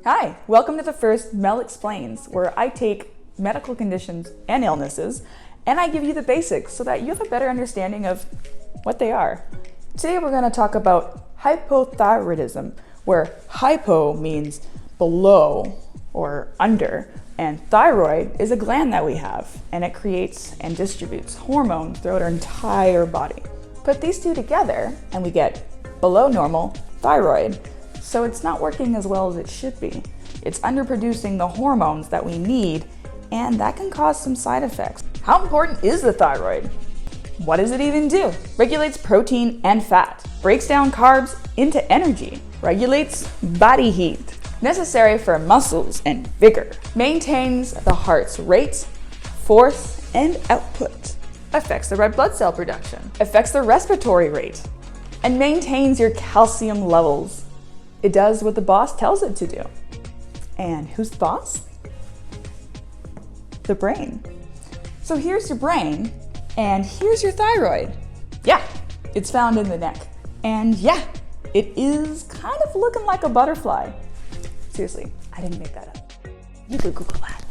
Hi, welcome to the first Mel Explains, where I take medical conditions and illnesses and I give you the basics so that you have a better understanding of what they are. Today we're going to talk about hypothyroidism, where hypo means below or under, and thyroid is a gland that we have, and it creates and distributes hormones throughout our entire body. Put these two together and we get below normal thyroid. So it's not working as well as it should be. It's underproducing the hormones that we need, and that can cause some side effects. How important is the thyroid? What does it even do? Regulates protein and fat, breaks down carbs into energy, regulates body heat, necessary for muscles and vigor, maintains the heart's rate, force, and output, affects the red blood cell production, affects the respiratory rate, and maintains your calcium levels. It does what the boss tells it to do. And who's the boss? The brain. So here's your brain, and here's your thyroid. Yeah, it's found in the neck. And yeah, it is kind of looking like a butterfly. Seriously, I didn't make that up. You could Google that.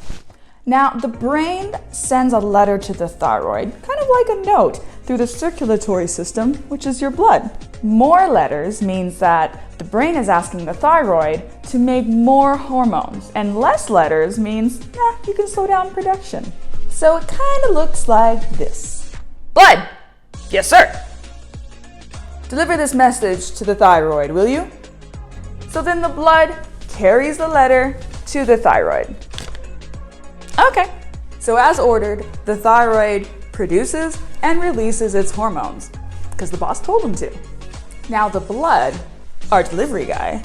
Now, the brain sends a letter to the thyroid, kind of like a note, through the circulatory system, which is your blood. More letters means that the brain is asking the thyroid to make more hormones, and less letters means, you can slow down production. So it kind of looks like this. Blood! Yes, sir! Deliver this message to the thyroid, will you? So then the blood carries the letter to the thyroid. Okay, so as ordered, the thyroid produces and releases its hormones, because the boss told him to. Now the blood, our delivery guy,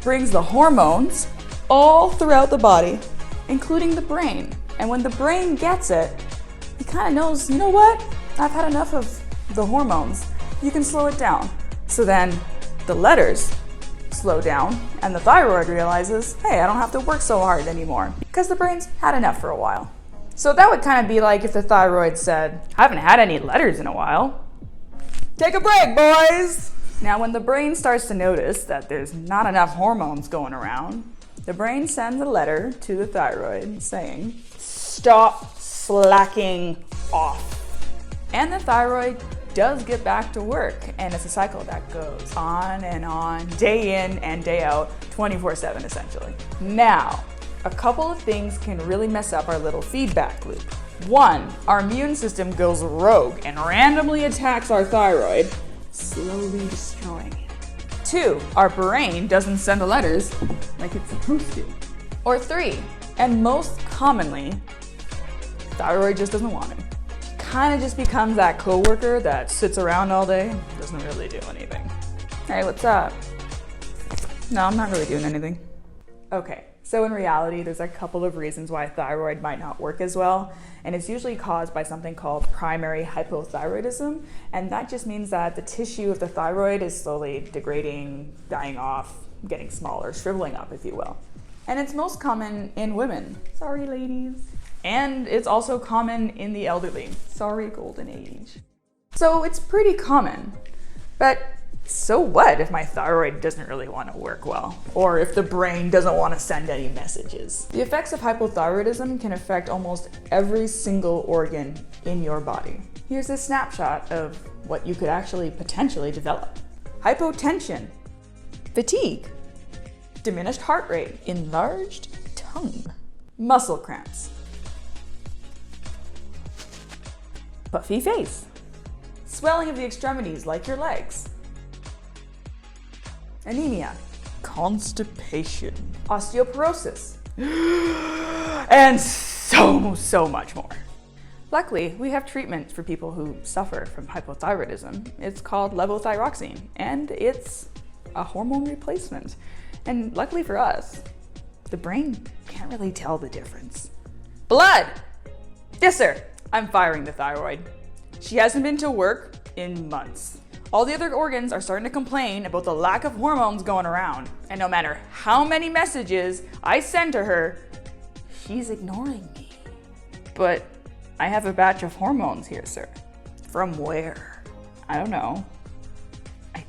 brings the hormones all throughout the body, including the brain. And when the brain gets it, he kind of knows, you know what? I've had enough of the hormones. You can slow it down. So then the letters slow down and the thyroid realizes, hey, I don't have to work so hard anymore, because the brain's had enough for a while. So that would kind of be like if the thyroid said, I haven't had any letters in a while. Take a break, boys! Now, when the brain starts to notice that there's not enough hormones going around, the brain sends a letter to the thyroid saying, stop slacking off. And the thyroid does get back to work, and it's a cycle that goes on, day in and day out, 24/7 essentially. Now, a couple of things can really mess up our little feedback loop. One, our immune system goes rogue and randomly attacks our thyroid, slowly destroying it. Two, our brain doesn't send the letters like it's supposed to. Or three, and most commonly, thyroid just doesn't want it. Kind of just becomes that coworker that sits around all day and doesn't really do anything. Hey, what's up? No, I'm not really doing anything. Okay. So in reality, there's a couple of reasons why thyroid might not work as well, and it's usually caused by something called primary hypothyroidism, and that just means that the tissue of the thyroid is slowly degrading, dying off, getting smaller, shriveling up, if you will. And it's most common in women. Sorry, ladies. And it's also common in the elderly. Sorry, golden age. So it's pretty common, but so what if my thyroid doesn't really want to work well? Or if the brain doesn't want to send any messages? The effects of hypothyroidism can affect almost every single organ in your body. Here's a snapshot of what you could actually potentially develop. Hypotension, fatigue, diminished heart rate, enlarged tongue, muscle cramps, puffy face, swelling of the extremities like your legs, anemia, constipation, osteoporosis, and so much more. Luckily, we have treatments for people who suffer from hypothyroidism. It's called levothyroxine, and it's a hormone replacement. And luckily for us, the brain can't really tell the difference. Blood! Yes, sir. I'm firing the thyroid. She hasn't been to work in months. All the other organs are starting to complain about the lack of hormones going around. And no matter how many messages I send to her, she's ignoring me. But I have a batch of hormones here, sir. From where? I don't know.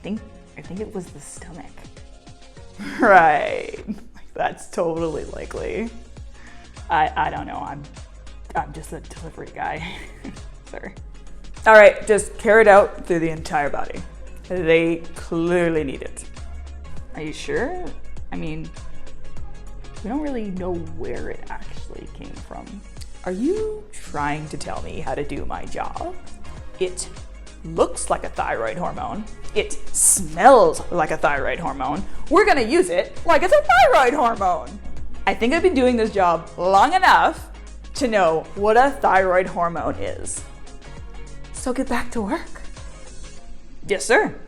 think it was the stomach. Right, that's totally likely. I don't know, I'm just a delivery guy. Sorry. All right, just carry it out through the entire body. They clearly need it. Are you sure? I mean, we don't really know where it actually came from. Are you trying to tell me how to do my job? It looks like a thyroid hormone. It smells like a thyroid hormone. We're gonna use it like it's a thyroid hormone. I think I've been doing this job long enough to know what a thyroid hormone is. So get back to work. Yes, sir.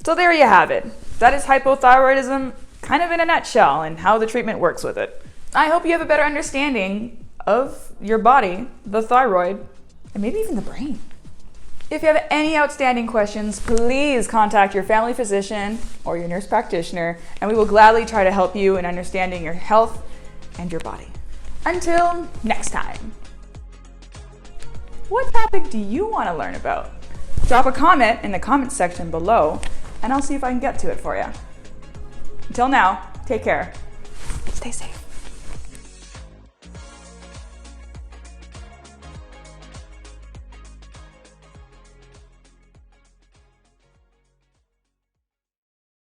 So there you have it. That is hypothyroidism, kind of in a nutshell, and how the treatment works with it. I hope you have a better understanding of your body, the thyroid, and maybe even the brain. If you have any outstanding questions, please contact your family physician or your nurse practitioner, and we will gladly try to help you in understanding your health and your body. Until next time. What topic do you want to learn about? Drop a comment in the comments section below, and I'll see if I can get to it for you. Until now, take care. Stay safe.